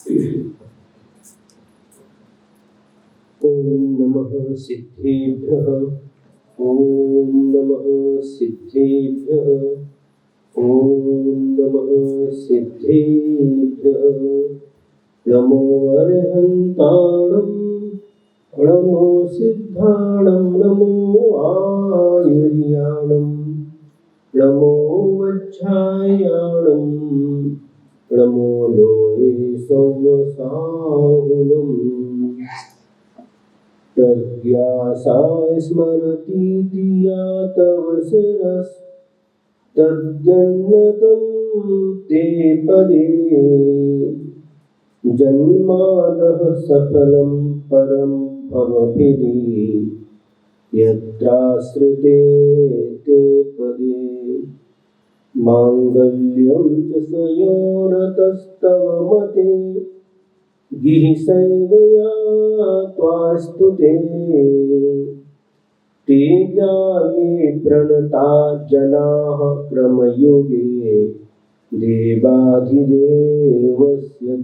ओम नमः सिद्धेभ्यः। ओम नमः सिद्धेभ्यः। ओम नमः सिद्धेभ्यः। नमो अरहन्ताणं नमो सिद्धाणं नमो आयुर्याणं नमो वज्रायाणं नमो लोये सौवसाहुनं प्रज्ञा सा स्मरति धिया तव शिरस्तद्यन्नतं ते पदे जन्मादः सफलं परं भवभिधि यत्राश्रिते ते पदे माङ्गल्यं च सयोरतस्तव मते गिरिशैवया त्वास्तुते ते ज्ञाये प्रणता जनाः क्रमयुगे देवाधिदेवस्य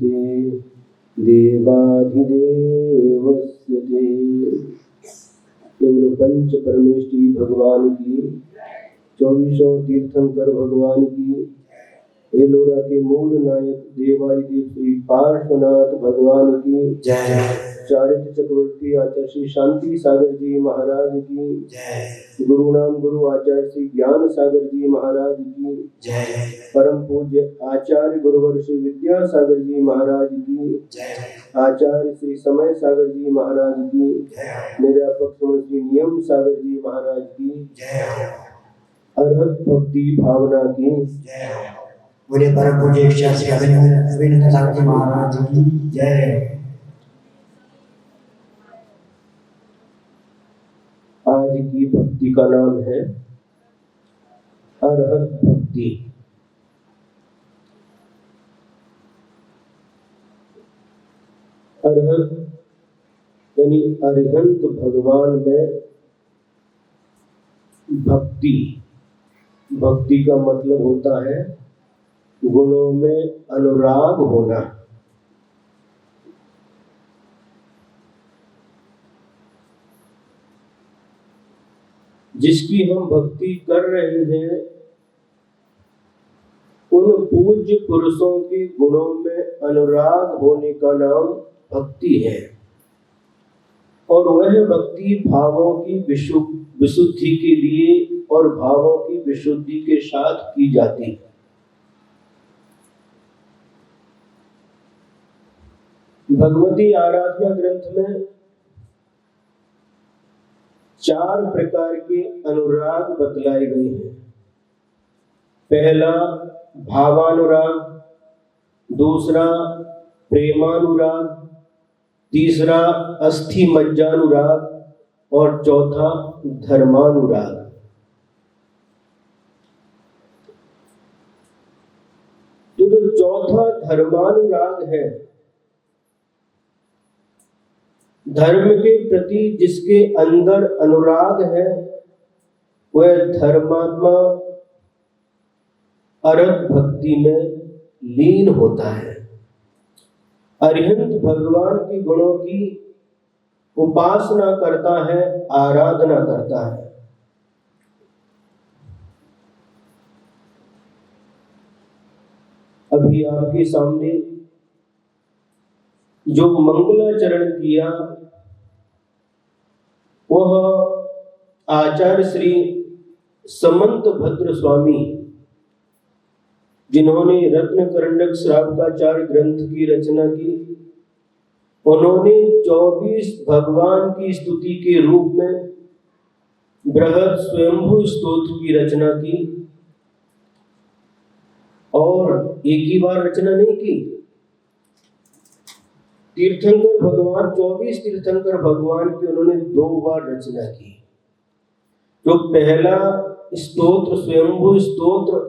ते केवल पंच परमेश्वरी भगवान की, 24 तीर्थंकर भगवान की, एलोरा के मूल नायक देवादिदेव श्री पार्श्वनाथ भगवान की जय। चारित्र चक्रवर्ती आचार्य श्री शांति सागर जी महाराज की जय। गुरु नाम गुरु आचार्य श्री ज्ञान सागर जी महाराज की जय। परम पूज्य आचार्य गुरुवर श्री विद्यासागर जी महाराज की जय। आचार्य श्री समय सागर जी महाराज की जय। निरापक श्री नियम सागर जी महाराज की जय। अरहत भक्ति भावना की जय। बोले परम पूज्य श्री अभिनंदन सागर जी महाराज की जय। आज की भक्ति का नाम है अरहत भक्ति। अरहत यानी अरिहंत भगवान में भक्ति। भक्ति का मतलब होता है गुणों में अनुराग होना। जिसकी हम भक्ति कर रहे हैं उन पूज्य पुरुषों के गुणों में अनुराग होने का नाम भक्ति है। और वह भक्ति भावों की विशुद्धि के लिए और भावों की विशुद्धि के साथ की जाती है। भगवती आराधना ग्रंथ में 4 प्रकार के अनुराग बतलाए गए हैं। पहला भावानुराग, दूसरा प्रेमानुराग, तीसरा अस्थि मज्जानुराग और चौथा धर्मानुराग। तो जो चौथा धर्मानुराग है, धर्म के प्रति जिसके अंदर अनुराग है वह धर्मात्मा अरहत भक्ति में लीन होता है। अरिहंत भगवान के गुणों की उपासना करता है, आराधना करता है। अभी आपके सामने जो मंगलाचरण किया वह आचार्य श्री समंत भद्र स्वामी, जिन्होंने रत्न करंडक श्रावकाचार्य ग्रंथ की रचना की, उन्होंने 24 भगवान की स्तुति के रूप में बृहद स्वयंभू स्तोत्र की रचना की। और एक ही बार रचना नहीं की, तीर्थंकर भगवान 24 तीर्थंकर भगवान की उन्होंने 2 बार रचना की। जो पहला स्तोत्र स्वयंभू स्तोत्र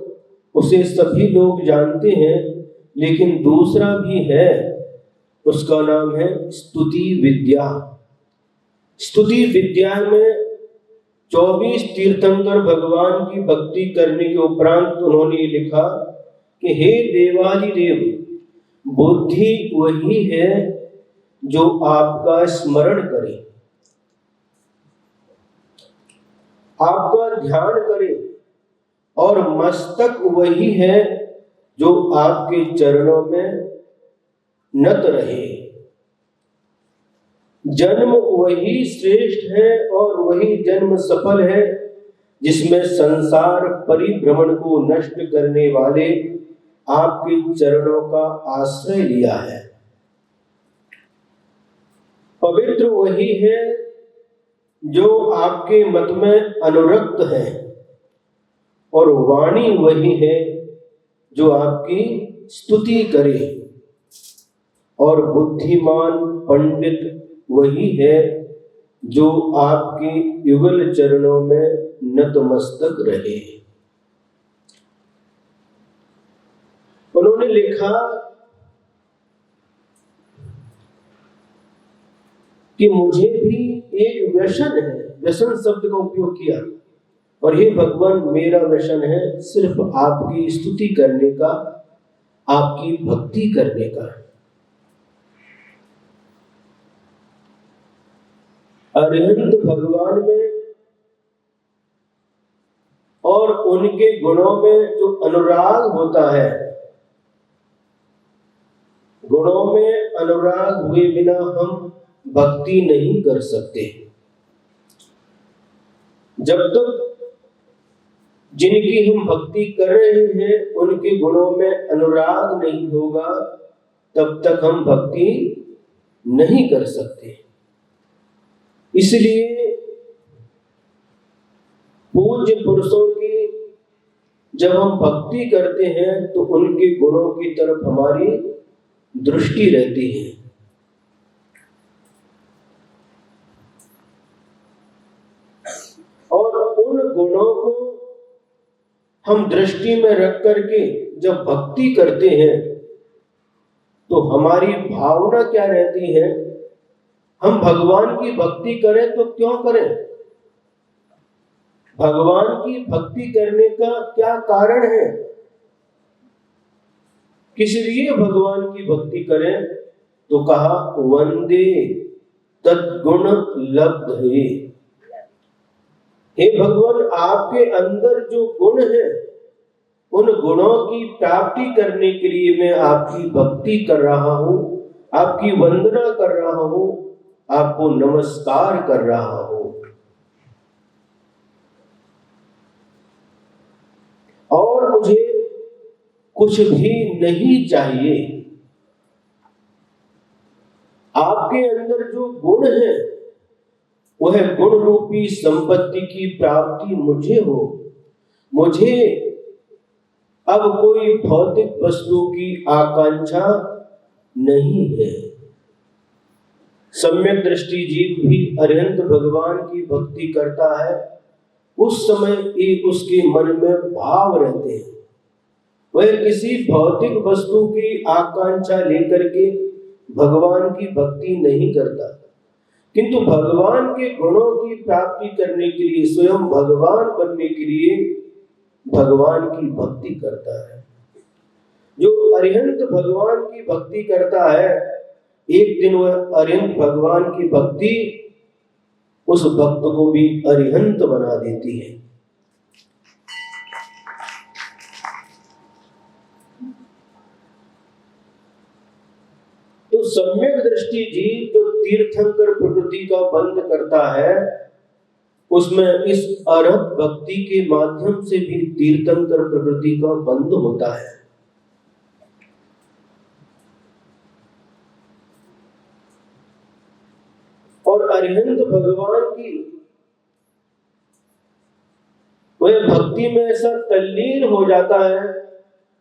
उसे सभी लोग जानते हैं, लेकिन दूसरा भी है, उसका नाम है स्तुति विद्या। स्तुति विद्या में 24 तीर्थंकर भगवान की भक्ति करने के उपरांत उन्होंने लिखा कि हे देवादिदेव, बुद्धि वही है जो आपका स्मरण करे, आपका ध्यान करे, और मस्तक वही है जो आपके चरणों में नत रहे। जन्म वही श्रेष्ठ है और वही जन्म सफल है जिसमें संसार परिभ्रमण को नष्ट करने वाले आपके चरणों का आश्रय लिया है। पवित्र वही है जो आपके मत में अनुरक्त है, और वाणी वही है जो आपकी स्तुति करे, और बुद्धिमान पंडित वही है जो आपके युगल चरणों में नतमस्तक रहे। उन्होंने लिखा कि मुझे भी एक व्यसन है, व्यसन शब्द का उपयोग किया, और हे भगवान मेरा व्यसन है सिर्फ आपकी स्तुति करने का, आपकी भक्ति करने का। अरिहंत भगवान में और उनके गुणों में जो अनुराग होता है, गुणों में अनुराग हुए बिना हम भक्ति नहीं कर सकते। जब तक जिनकी हम भक्ति कर रहे हैं उनके गुणों में अनुराग नहीं होगा, तब तक हम भक्ति नहीं कर सकते। इसलिए पूज्य पुरुषों की जब हम भक्ति करते हैं तो उनके गुणों की तरफ हमारी दृष्टि रहती है। और उन गुणों को हम दृष्टि में रख करके जब भक्ति करते हैं तो हमारी भावना क्या रहती है? हम भगवान की भक्ति करें तो क्यों करें? भगवान की भक्ति करने का क्या कारण है? किस लिए भगवान की भक्ति करें? तो कहा वंदे तद्गुण लब्धये। हे भगवान, आपके अंदर जो गुण है उन गुणों की प्राप्ति करने के लिए मैं आपकी भक्ति कर रहा हूं, आपकी वंदना कर रहा हूं, आपको नमस्कार कर रहा हूं। और मुझे कुछ भी नहीं चाहिए। आपके अंदर जो गुण है वह गुण रूपी संपत्ति की प्राप्ति मुझे हो। मुझे अब कोई भौतिक वस्तु की आकांक्षा नहीं है। सम्यक दृष्टि जीव भी अरिहंत भगवान की भक्ति करता है, उस समय एक उसके मन में भाव रहते हैं। वह किसी भौतिक वस्तु की आकांक्षा लेकर के भगवान की भक्ति नहीं करता, किंतु भगवान के गुणों की प्राप्ति करने के लिए, स्वयं भगवान बनने के लिए भगवान की भक्ति करता है। जो अरिहंत भगवान की भक्ति करता है, एक दिन वह अरिहंत भगवान की भक्ति उस भक्त को भी अरिहंत बना देती है। तो सम्यक दृष्टि जीव जो तीर्थंकर प्रकृति का बंध करता है, उसमें इस अरहत भक्ति के माध्यम से भी तीर्थंकर प्रकृति का बंध होता है। और अरिहंत भगवान की वह भक्ति में ऐसा तल्लीन हो जाता है,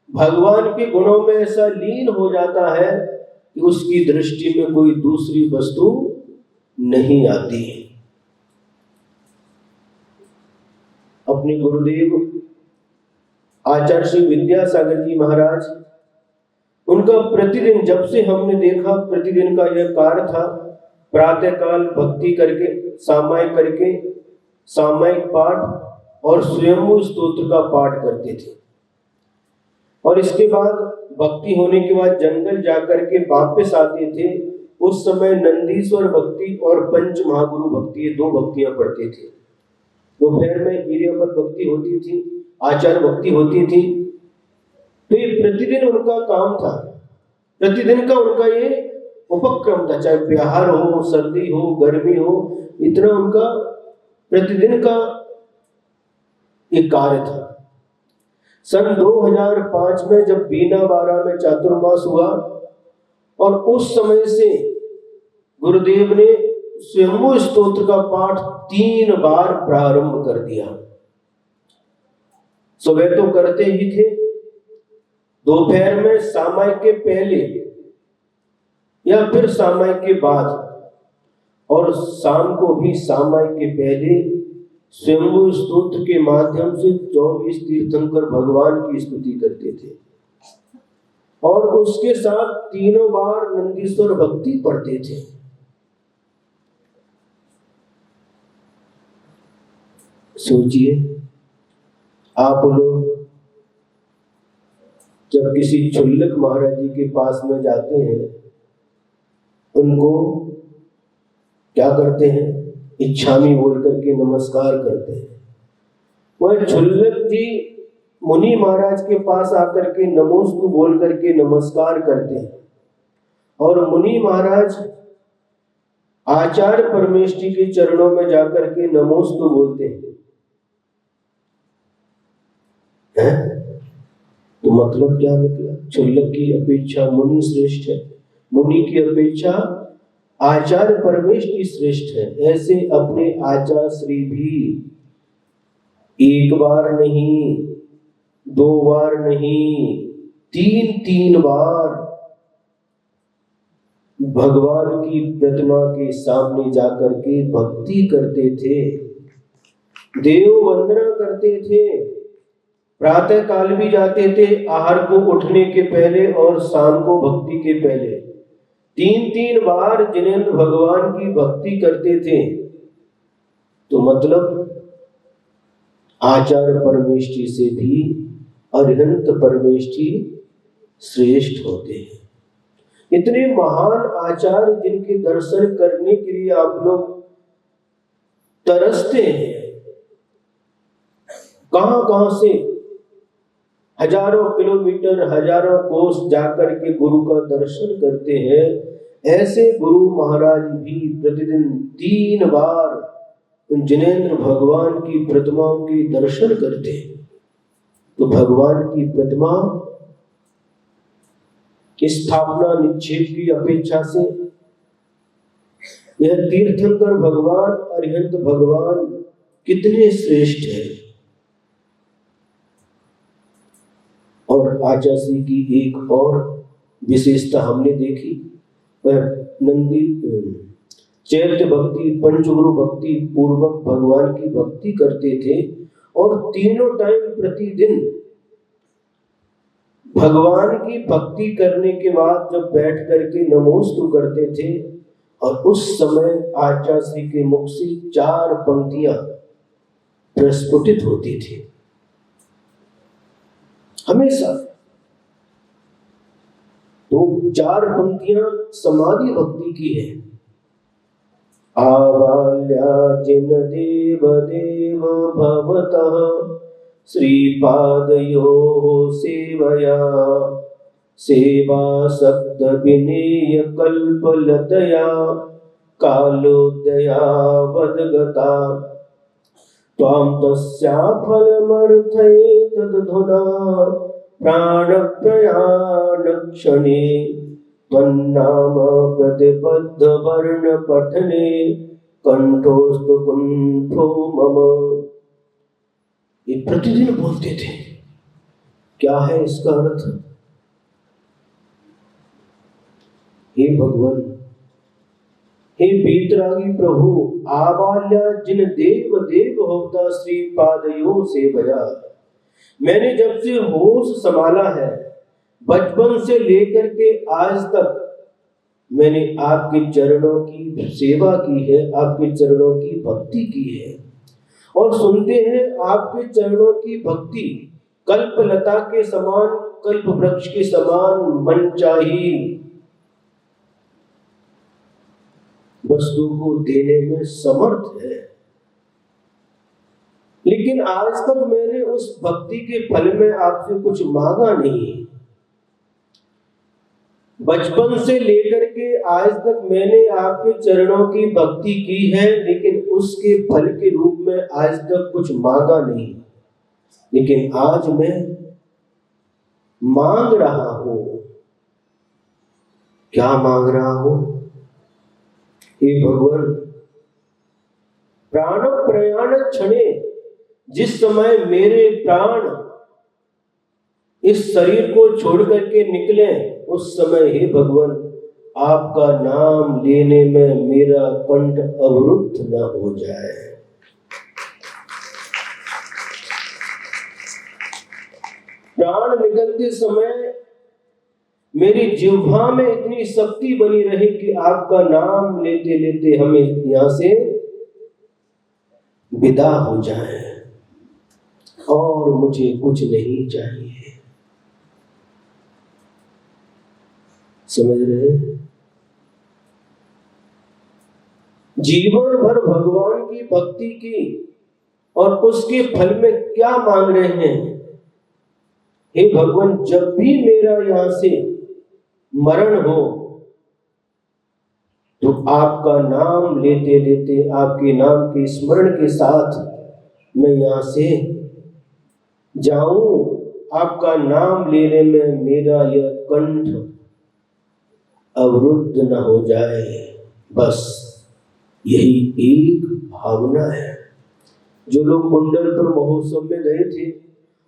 भगवान के गुणों में ऐसा लीन हो जाता है कि उसकी दृष्टि में कोई दूसरी वस्तु नहीं आती है। अपने गुरुदेव आचार्य श्री विद्यासागर जी महाराज, उनका प्रतिदिन, जब से हमने देखा, प्रतिदिन का यह कार्य था, प्रातः काल भक्ति करके, सामायिक पाठ और स्वयं स्तोत्र का पाठ करते थे। और इसके बाद भक्ति होने के बाद जंगल जाकर के वापस आते थे। उस समय नंदीश्वर भक्ति और पंच महागुरु भक्ति, ये 2 भक्तियां पढ़ते थे। दोपहर में इरियापद भक्ति होती थी, आचार भक्ति होती थी। तो ये प्रतिदिन उनका काम था, प्रतिदिन का उनका ये उपक्रम था, चाहे बिहार हो, सर्दी हो, गर्मी हो, इतना उनका प्रतिदिन का एक कार्य था। सन 2005 में जब बीना बारा में चातुर्मास हुआ और उस समय से गुरुदेव ने स्वयंभू स्तोत्र का पाठ 3 बार प्रारंभ कर दिया। सुबह तो करते ही थे, दोपहर में सामाय के पहले या फिर सामाय के बाद, और शाम को भी सामाय के पहले स्वयंभू स्तोत्र के माध्यम से 24 तीर्थंकर भगवान की स्तुति करते थे। और उसके साथ 3 बार नंदीश्वर भक्ति पढ़ते थे। सोचिए, आप लोग जब किसी चुल्लक महाराज जी के पास में जाते हैं, उनको क्या करते हैं? इच्छामी बोल करके नमस्कार करते हैं। वह चुल्लक जी मुनि महाराज के पास आकर के नमोस्तु बोल करके नमस्कार करते हैं, और मुनि महाराज आचार्य परमेष्ठी के चरणों में जाकर के नमोस्तु बोलते हैं। तो मतलब क्या निकला? चुल्लक की अपेक्षा मुनि श्रेष्ठ है, मुनि की अपेक्षा आचार्य परमेष्ठी श्रेष्ठ है। ऐसे अपने आचार्य श्री भी 1 बार नहीं, 2 बार नहीं, 3 बार भगवान की प्रतिमा के सामने जाकर के भक्ति करते थे, देव वंदना करते थे। प्रातः काल भी जाते थे, आहार को उठने के पहले और शाम को भक्ति के पहले 3 बार जिनेंद्र भगवान की भक्ति करते थे। तो मतलब आचार्य परमेष्ठी से भी अरिहंत परमेष्ठी श्रेष्ठ होते हैं। इतने महान आचार्य जिनके दर्शन करने के लिए आप लोग तरसते हैं, कहां से हजारों किलोमीटर, हजारों कोस जाकर के गुरु का दर्शन करते हैं। ऐसे गुरु महाराज भी प्रतिदिन 3 बार उन जिनेंद्र भगवान की प्रतिमाओं के दर्शन करते हैं। तो भगवान की प्रतिमा की स्थापना निक्षेप की अपेक्षा से यह तीर्थंकर भगवान, अरिहंत भगवान कितने श्रेष्ठ है। और आचार्य की एक और विशेषता हमने देखी, वह नंदी चैत्य भक्ति, पंचगुरु भक्ति पूर्वक भगवान की भक्ति करते थे, और तीनों टाइम प्रतिदिन भगवान की भक्ति करने के बाद जब बैठ करके नमोस्तु करते थे, और उस समय आचार्य के मुख से 4 पंक्तियां प्रस्फुटित होती थी हमेशा। तो 4 पंक्तियां समाधि भक्ति की है। आवाल्या जिन देव देव भवतः श्रीपादयो सेवया सेवा शब्द विनेय कल्पलतया कालोदया वदगता त्वां तस्या फलमर्थये तदधुना प्राणप्रयाण क्षणे त्वन्नाम प्रतिबद्ध वर्ण पठने कंठोस्तु कुंठो मम। ये प्रतिदिन बोलते थे। क्या है इसका अर्थ? हे भगवान, हे बीतरागी प्रभु, आवाल्या जिन देव देव होता श्री पादयो सेवया। मैंने जब से होश संभाला है, बचपन से लेकर के आज तक मैंने आपके चरणों की सेवा की है, आपके चरणों की भक्ति की है। और सुनते हैं आपके चरणों की भक्ति कल्पलता के समान कल्प वृक्ष के समान मनचाही वस्तु को देने में समर्थ है। लेकिन आज तक मैंने उस भक्ति के फल में आपसे कुछ मांगा नहीं। बचपन से लेकर के आज तक मैंने आपके चरणों की भक्ति की है, लेकिन उसके फल के रूप में आज तक कुछ मांगा नहीं। लेकिन आज मैं मांग रहा हूं। क्या मांग रहा हूं? हे भगवान, प्राण प्रयाण क्षणे, जिस समय मेरे प्राण इस शरीर को छोड़ करके निकले, उस समय हे भगवान आपका नाम लेने में मेरा कंठ अवरुद्ध न हो जाए। प्राण निकलते समय मेरी जिह्वा में इतनी शक्ति बनी रहे कि आपका नाम लेते लेते हमें यहां से विदा हो जाए और मुझे कुछ नहीं चाहिए। समझ रहे हैं? जीवन भर भगवान की भक्ति की और उसके फल में क्या मांग रहे हैं? हे भगवान, जब भी मेरा यहां से मरण हो तो आपका नाम लेते लेते, आपके नाम के स्मरण के साथ मैं यहां से जाऊं। आपका नाम लेने में मेरा यह कंठ अवरुद्ध न हो जाए। बस यही एक भावना है। जो लोग कुंडलपुर महोत्सव में गए थे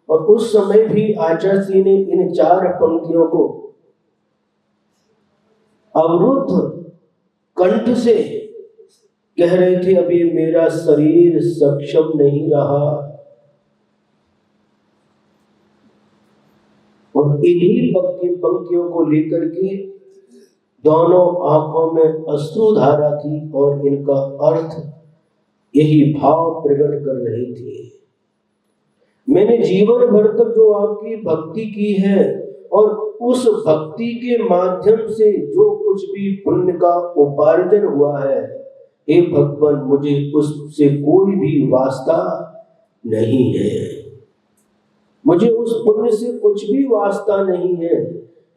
और उस समय भी आचार्य जी ने इन 4 पंक्तियों को अवरुद्ध कंठ से कह रहे थे, अभी मेरा शरीर सक्षम नहीं रहा। और इन्हीं पंक्तियों को लेकर के दोनों आंखों में अश्रुधारा थी और इनका अर्थ यही भाव प्रकट कर रहे थे। मैंने जीवन भर तक जो आपकी भक्ति की है और उस भक्ति के माध्यम से जो कुछ भी पुण्य का उपार्जन हुआ है, हे भगवान, मुझे उससे कोई भी वास्ता नहीं है। मुझे उस पुण्य से कुछ भी वास्ता नहीं है।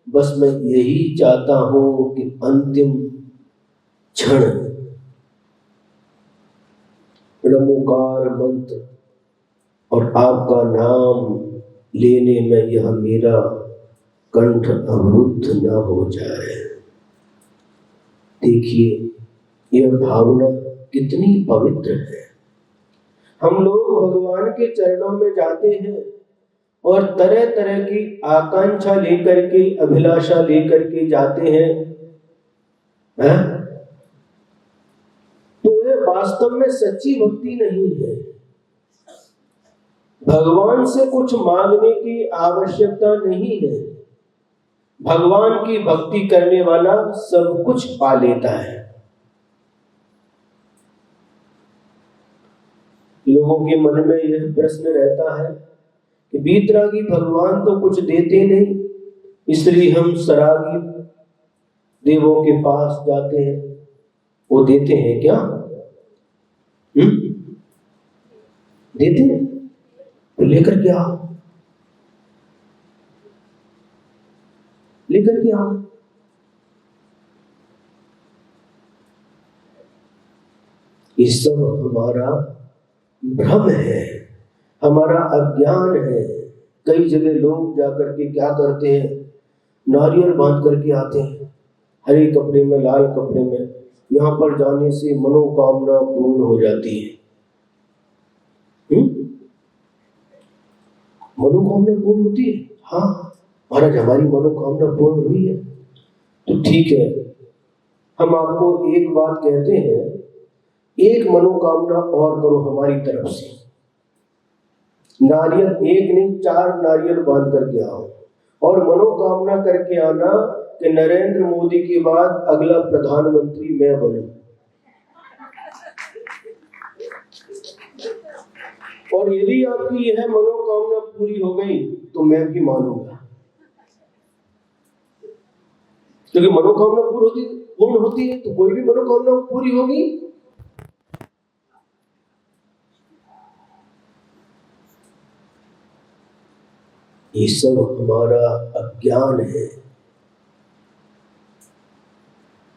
बस मैं यही चाहता हूं कि अंतिम क्षण नमोकार मंत्र और आपका नाम लेने में यह मेरा कंठ अवरुद्ध न हो जाए। देखिए, यह भावना कितनी पवित्र है। हम लोग भगवान के चरणों में जाते हैं और तरह तरह की आकांक्षा लेकर के, अभिलाषा लेकर के जाते हैं, तो यह वास्तव में सच्ची भक्ति नहीं है। भगवान से कुछ मांगने की आवश्यकता नहीं है। भगवान की भक्ति करने वाला सब कुछ पा लेता है। लोगों के मन में यह प्रश्न रहता है कि बीतरागी भगवान तो कुछ देते नहीं, इसलिए हम सरागी देवों के पास जाते हैं। वो देते हैं क्या? देते हैं तो लेकर के आओ, लेकर के आओ। ये सब हमारा भ्रम है, हमारा अज्ञान है। कई जगह लोग जाकर के क्या करते हैं, नारियल बांध करके आते हैं, हरे कपड़े में, लाल कपड़े में। यहाँ पर जाने से मनोकामना पूर्ण हो जाती है। मनोकामना पूर्ण होती है? हाँ महाराज, हमारी मनोकामना पूर्ण हुई है तो ठीक है। हम आपको एक बात कहते हैं, एक मनोकामना और करो हमारी तरफ से। नारियल एक नहीं, 4 नारियल बांध करके आओ और मनोकामना करके आना कि नरेंद्र मोदी के बाद अगला प्रधानमंत्री मैं बनूं। और यदि आपकी यह मनोकामना पूरी हो गई तो मैं भी मानूंगा। क्योंकि मनोकामना पूर्ण होती है तो कोई भी मनोकामना पूरी होगी। ये सब हमारा अज्ञान है।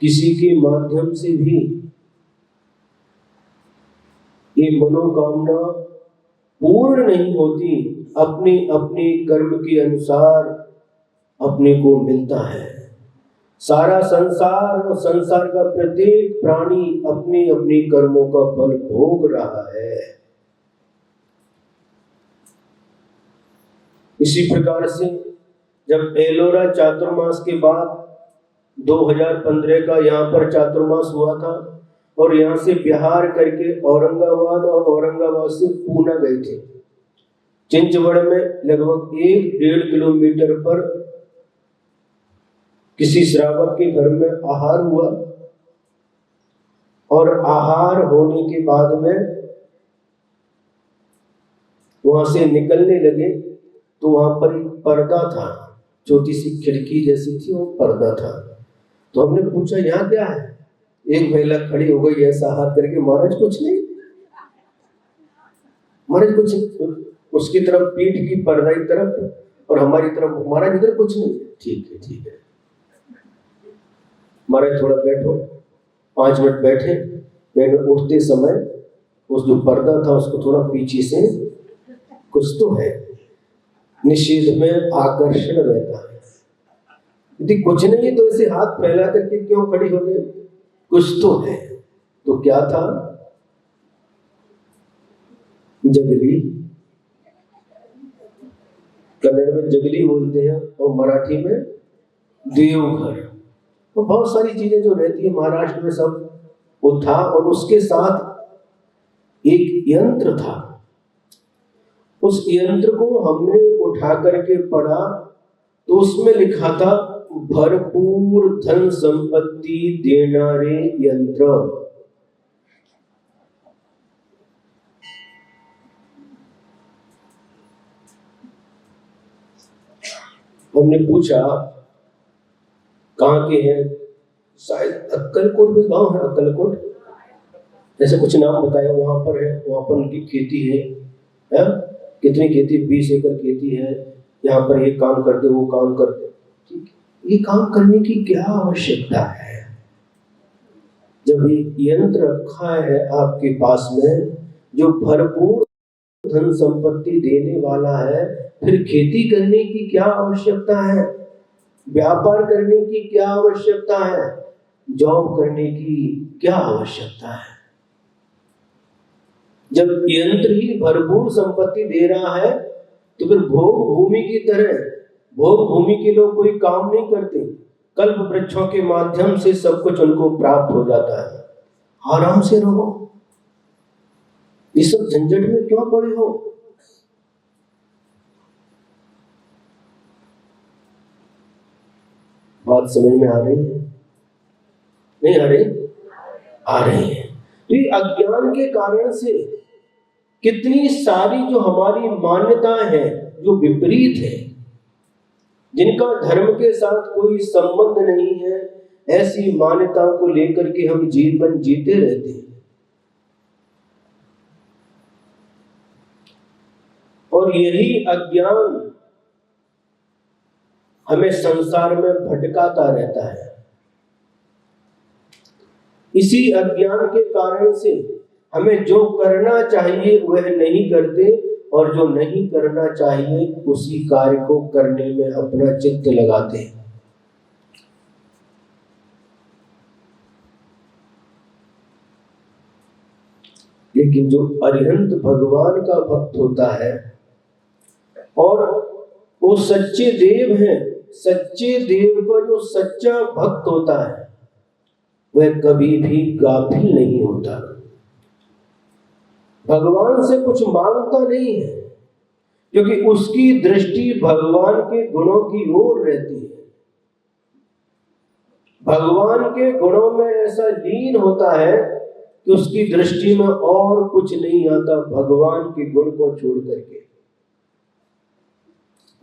किसी के माध्यम से भी ये मनोकामना पूर्ण नहीं होती, अपने अपने कर्म के अनुसार अपने को मिलता है। सारा संसार और संसार का प्रत्येक प्राणी अपने अपने कर्मों का फल भोग रहा है। इसी प्रकार से जब एलोरा चातुर्मास के बाद 2015 का यहाँ पर चातुर्मास हुआ था और यहाँ से बिहार करके औरंगाबाद और औरंगाबाद से पूना गए थे। चिंचवड़ में लगभग 1-1.5 किलोमीटर पर किसी श्रावक के घर में आहार हुआ और आहार होने के बाद में वहां से निकलने लगे तो वहां पर एक पर्दा था, छोटी सी खिड़की जैसी थी, वो पर्दा था। तो हमने पूछा यहाँ क्या है? एक महिला खड़ी हो गई ऐसा हाथ करके, महाराज कुछ नहीं, महाराज कुछ नहीं। उसकी तरफ पीठ की पर्दा की तरफ और हमारी तरफ, महाराज इधर कुछ नहीं। ठीक है ठीक है, महाराज थोड़ा बैठो। 5 मिनट बैठे। मैंने उठते समय उस जो पर्दा था उसको थोड़ा पीछे से, कुछ तो है, निषेध में आकर्षण रहता है। यदि कुछ नहीं है तो ऐसे हाथ फैला करके क्यों खड़ी हो गई? कुछ तो है। तो क्या था? जगली। कन्नड़ में जगली बोलते हैं और मराठी में देवघर। तो बहुत सारी चीजें जो रहती है महाराष्ट्र में सब वो था। और उसके साथ एक यंत्र था। उस यंत्र को हमने उठा करके पढ़ा तो उसमें लिखा था भरपूर धन संपत्ति देनारे यंत्र। हमने पूछा कहाँ के हैं? शायद अक्कलकोट में गांव है, अक्कलकोट ऐसे कुछ नाम बताया। वहां पर है, वहां पर उनकी खेती है। कितनी खेती? 20 एकड़ खेती है। यहाँ पर ये काम करते, वो काम करते। ठीक, ये काम करने की क्या आवश्यकता है? जब एक यंत्र रखा है आपके पास में जो भरपूर धन संपत्ति देने वाला है, फिर खेती करने की क्या आवश्यकता है? व्यापार करने की क्या आवश्यकता है? जॉब करने की क्या आवश्यकता है? जब यंत्र ही भरपूर संपत्ति दे रहा है तो फिर भोग भूमि की तरह, भोग भूमि के लोग कोई काम नहीं करते। कल्प वृक्षों के माध्यम से सब कुछ उनको प्राप्त हो जाता है। आराम से रहो, इस सब झंझट में क्यों पड़े हो? बात समझ में आ रही है? नहीं आ रही? आ रही है। तो ये अज्ञान के कारण से कितनी सारी जो हमारी मान्यताएं हैं जो विपरीत है, जिनका धर्म के साथ कोई संबंध नहीं है, ऐसी मान्यताओं को लेकर के हम जीवन जीते रहते हैं। और यही अज्ञान हमें संसार में भटकाता रहता है। इसी अज्ञान के कारण से हमें जो करना चाहिए वह नहीं करते और जो नहीं करना चाहिए उसी कार्य को करने में अपना चित्त लगाते हैं। लेकिन जो अरिहंत भगवान का भक्त होता है और वो सच्चे देव हैं, सच्चे देव का जो सच्चा भक्त होता है वह कभी भी गाफिल नहीं होता, भगवान से कुछ मांगता नहीं है, क्योंकि उसकी दृष्टि भगवान के गुणों की ओर रहती है। भगवान के गुणों में ऐसा लीन होता है कि उसकी दृष्टि में और कुछ नहीं आता भगवान के गुण को छोड़ करके।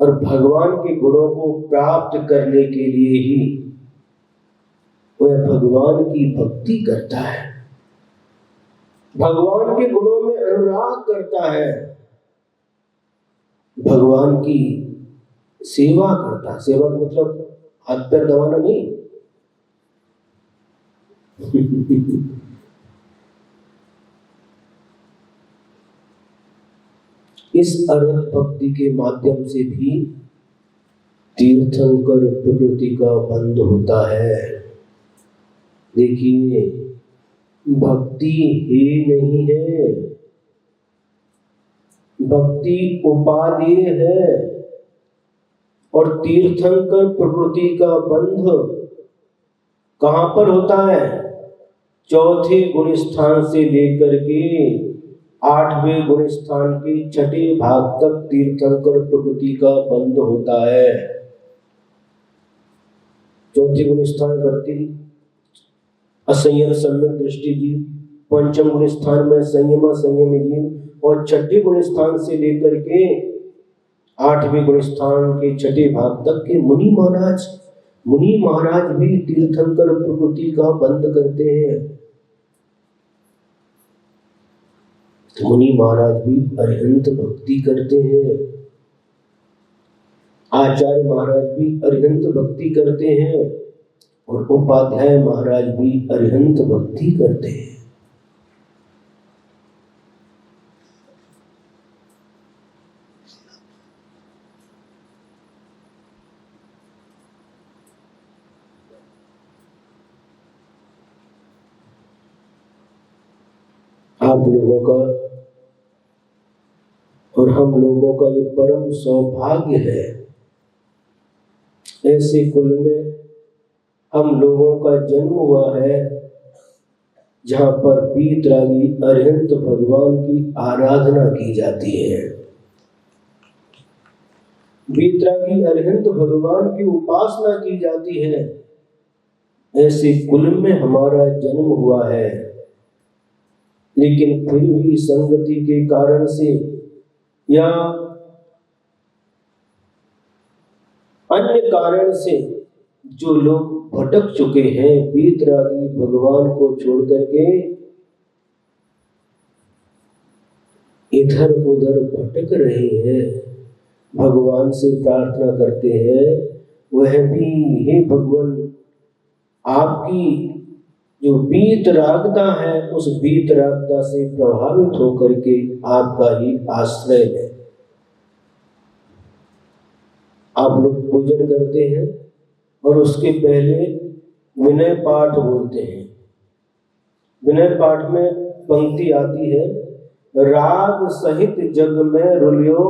और भगवान के गुणों को प्राप्त करने के लिए ही वह भगवान की भक्ति करता है, भगवान के गुणों में अनुराग करता है, भगवान की सेवा करता है। सेवा का मतलब हाथ पैर दबाना नहीं। इस अरहत भक्ति के माध्यम से भी तीर्थंकर प्रकृति का बंध होता है। देखिए, भक्ति ही नहीं है, भक्ति उपादेय है। और तीर्थंकर प्रकृति का बंध कहां पर होता है? चौथे गुण स्थान से लेकर के 8वें गुण स्थान के 6ठे भाग तक तीर्थंकर प्रकृति का बंध होता है। चौथे गुण स्थान करती असंयम सम्यक दृष्टि जीव, पंचम गुण स्थान में संयम संयमी जीव, और 6ठे गुण स्थान से लेकर के 8वें गुण स्थान के 6ठे भाग तक के मुनि महाराज भी तीर्थंकर प्रकृति का बंध करते हैं। मुनि महाराज भी अरिहंत भक्ति करते हैं, आचार्य महाराज भी अरिहंत भक्ति करते हैं, और उपाध्याय महाराज भी अरिहंत भक्ति करते हैं। आप लोगों का और हम लोगों का ये परम सौभाग्य है। ऐसे कुल में हम लोगों का जन्म हुआ है जहां पर वीतरागी अरिहंत भगवान की आराधना की जाती है। वीतरागी अरिहंत भगवान की उपासना की जाती है। ऐसे कुल में हमारा जन्म हुआ है, लेकिन फिर भी संगति के कारण से या अन्य कारण से जो लोग भटक चुके हैं, वीतरागी भगवान को छोड़ करके इधर उधर भटक रहे हैं, भगवान से प्रार्थना करते हैं, वह भी हे भगवान, आपकी जो वीतरागता है उस वीतरागता से प्रभावित होकर के आपका ही आश्रय है। आप लोग पूजन करते हैं और उसके पहले विनय पाठ बोलते हैं। विनय पाठ में पंक्ति आती है, राग सहित जग में रुलियो,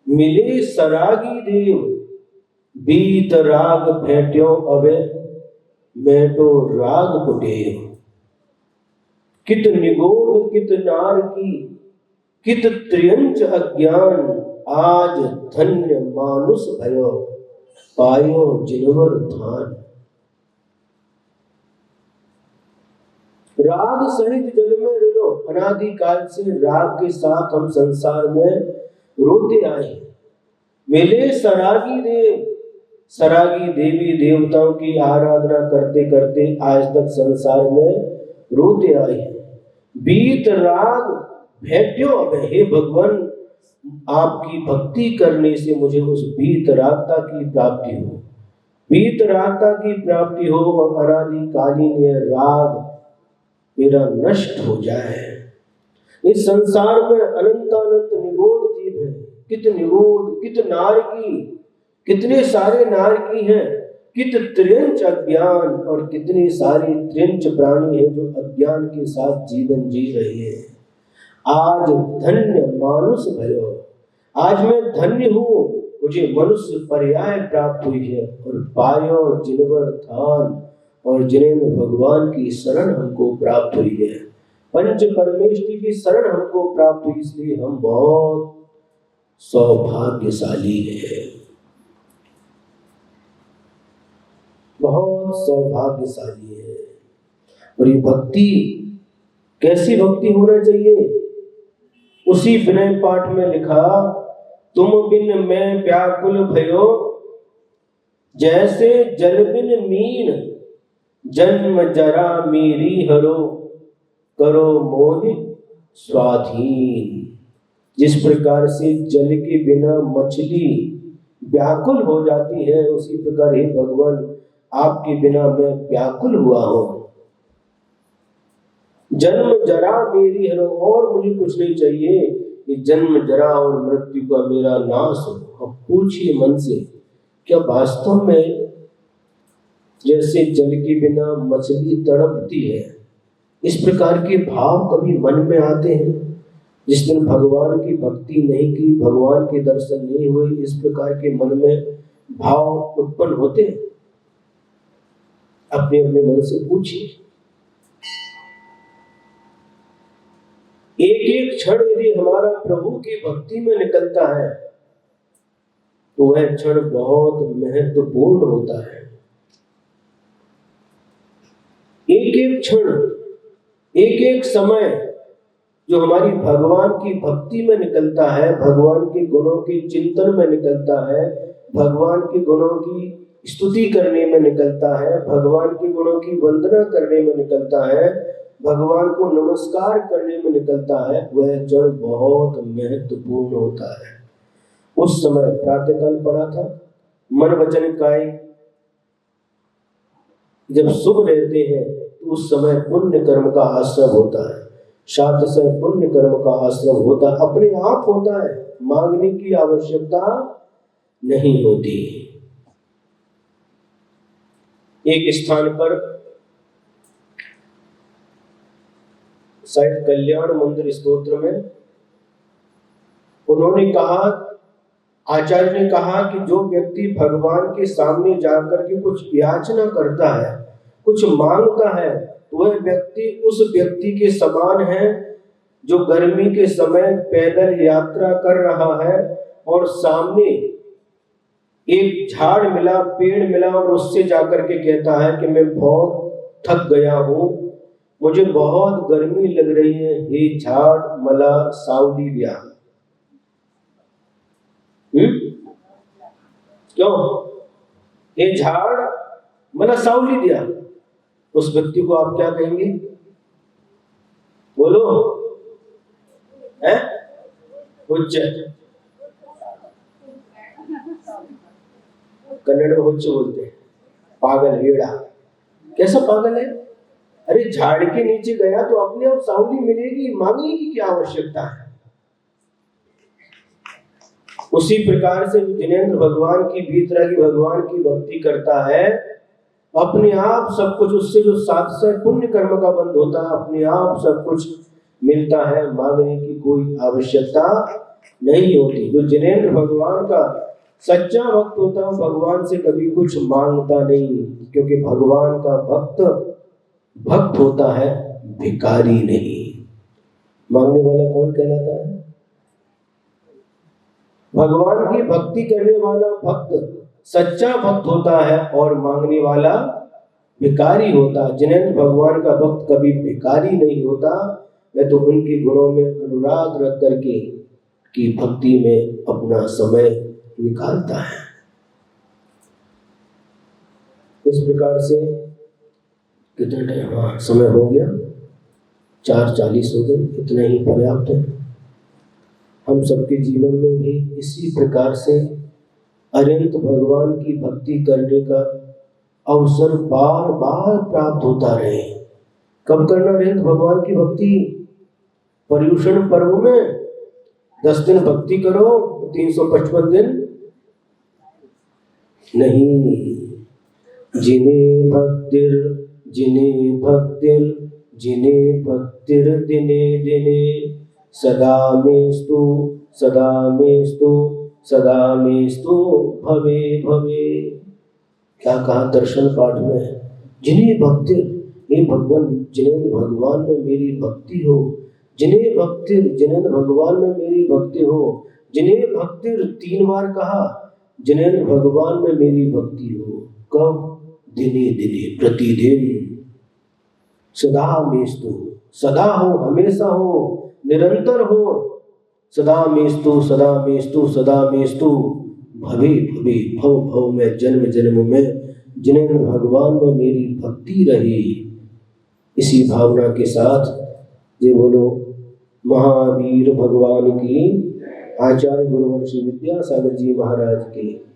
मिले सरागी देव, बीत राग फेंट्यो अबे, बैठो राग कुटे। कित निगोद कित नार की, कित त्रियंच अज्ञान, आज धन्य मानुष भयो, पायो जिनवर धान। राग सहित जग में रुलो, अनादि काल से राग के साथ हम संसार में रोते आए। मिले सरागी देव, सरागी देवी देवताओं की आराधना करते करते आज तक संसार में रोते आए हैं। बीत राग भेट्यो अब, हे भगवान, आपकी भक्ति करने से मुझे उस बीत रागता की प्राप्ति हो, बीत रागता की प्राप्ति हो, और अनादिकालीन यह राग मेरा नष्ट हो जाए। इस संसार में अनंत अनंत निगोद जीव है, कित निगोद कित नारकी, कितने सारे नारकी हैं, कित त्रियंच अज्ञान, और कितने सारे त्रियंच प्राणी हैं जो अज्ञान के साथ जीवन जी रहे हैं। आज धन्य मानुष भयो, आज मैं धन्य हूँ, मुझे मनुष्य पर्याय प्राप्त हुई है, और पायो जिनवर धान, और जिनेन्द्र भगवान की शरण हमको प्राप्त हुई है, पंच परमेष्टि की शरण हमको प्राप्त हुई, इसलिए हम बहुत सौभाग्यशाली हैं, बहुत सौभाग्यशाली है। और ये भक्ति कैसी भक्ति होना चाहिए? उसी विनय पाठ में लिखा, तुम बिन मैं व्याकुल भयो, जैसे जल बिन मीन, जन्म जरा मेरी हरो, करो मोह स्वाधीन। जिस प्रकार से जल के बिना मछली व्याकुल हो जाती है, उसी प्रकार हे भगवान आपके बिना मैं व्याकुल हुआ हूं। जन्म जरा मेरी हरो, और मुझे कुछ नहीं चाहिए कि जन्म जरा और मृत्यु का मेरा नाश हो। अब पूछिए मन से, क्या वास्तव में जैसे जल के बिना मछली तड़पती है, इस प्रकार के भाव कभी मन में आते हैं? जिस दिन भगवान की भक्ति नहीं की, भगवान के दर्शन नहीं हुए, इस प्रकार के मन में भाव उत्पन्न होते हैं? अपने अपने मन से पूछिए। एक एक क्षण यदि हमारा प्रभु की भक्ति में निकलता है तो वह क्षण बहुत महत्वपूर्ण होता है। एक एक क्षण, एक एक समय जो हमारी भगवान की भक्ति में निकलता है, भगवान के गुणों के चिंतन में निकलता है, भगवान के गुणों की स्तुति करने में निकलता है, भगवान के गुणों की वंदना करने में निकलता है, भगवान को नमस्कार करने में निकलता है, वह क्षण बहुत महत्वपूर्ण होता है। उस समय प्रातःकाल पड़ा था, मन वचन काय जब शुभ रहते हैं तो उस समय पुण्य कर्म का आश्रय होता है, शास्त्र से पुण्य कर्म का आश्रय होता है, अपने आप होता है, मांगने की आवश्यकता नहीं होती। एक स्थान पर शायद कल्याण मंदिर स्तोत्र में उन्होंने कहा, आचार्य ने कहा कि जो व्यक्ति भगवान के सामने जाकर के कुछ याचना करता है, कुछ मांगता है, वह व्यक्ति उस व्यक्ति के समान है जो गर्मी के समय पैदल यात्रा कर रहा है और सामने एक झाड़ मिला, पेड़ मिला और उससे जाकर के कहता है कि मैं बहुत थक गया हूं, मुझे बहुत गर्मी लग रही है, हे झाड़ मला सावली दिया। क्यों? हे झाड़ मला सावली दिया। उस व्यक्ति को आप क्या कहेंगे? बोलो, है? हुच्च, कन्नड़ में हुच्च बोलते हैं, पागल, हेड़ा। कैसा पागल है? अरे झाड़ के नीचे गया तो अपने आप सावली मिलेगी, मांगने की क्या आवश्यकता है? उसी प्रकार से जिनेंद्र भगवान की भीतरागी भगवान की भक्ति करता है, अपने आप सब कुछ उससे जो साधस्य पुण्य कर्म का बंध होता है, अपने आप सब कुछ मिलता है, मांगने की कोई आवश्यकता नहीं होती। जो जिनेंद्र भगवान का सच्चा भक्त होता है, भगवान से कभी कुछ मांगता नहीं, क्योंकि भगवान का भक्त होता है, भिखारी नहीं। मांगने वाला कौन कहलाता है? भगवान की भक्ति करने वाला भक्त सच्चा भक्त होता है और मांगने वाला भिखारी होता है। जिनेंद्र भगवान का भक्त कभी भिखारी नहीं होता, वह तो उनके गुणों में अनुराग रख करके की भक्ति में अपना समय निकालता है। इस प्रकार से कितना टाइम? हाँ, समय हो गया, 4:40 हो गए, इतना ही पर्याप्त है। हम सबके जीवन में भी इसी प्रकार से अनंत भगवान की भक्ति करने का अवसर बार बार प्राप्त होता रहे। कब करना अनंत भगवान की भक्ति? पर्युषण पर्व में 10 दिन भक्ति करो, 355 दिन नहीं। जिने भक्तिर दिने दिने सदा मेस्तु भवे भवे। क्या कहा दर्शन पाठ में? जिन्हें भक्तिर, हे भगवान जिनेंद्र भगवान में मेरी भक्ति हो, जिन्हें भक्तिर जिनेंद्र भगवान में मेरी भक्ति हो। जिन्हें भक्तिर 3 बार कहा, जिनेंद्र भगवान में मेरी भक्ति हो। कब? दिने दिने, प्रतिदिन। सदा मेस्तु, सदा हो, हमेशा हो, निरंतर हो। सदा मेस्तु भवे भवे, भव भव में, जन्म जन्म में जिनेंद्र भगवान में मेरी भक्ति रही। इसी भावना के साथ जे बोलो महावीर भगवान की, आचार्य गुरुवर श्री विद्यासागर जी महाराज के।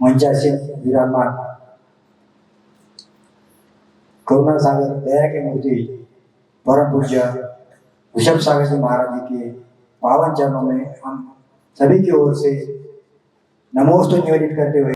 मंचासी विराजमान करुणा सागर दया के मूर्ति परम पूज्य ऋषभ सागर जी महाराज जी के पावन चरणों में हम सभी की ओर से नमोस्तु निवेदित करते हुए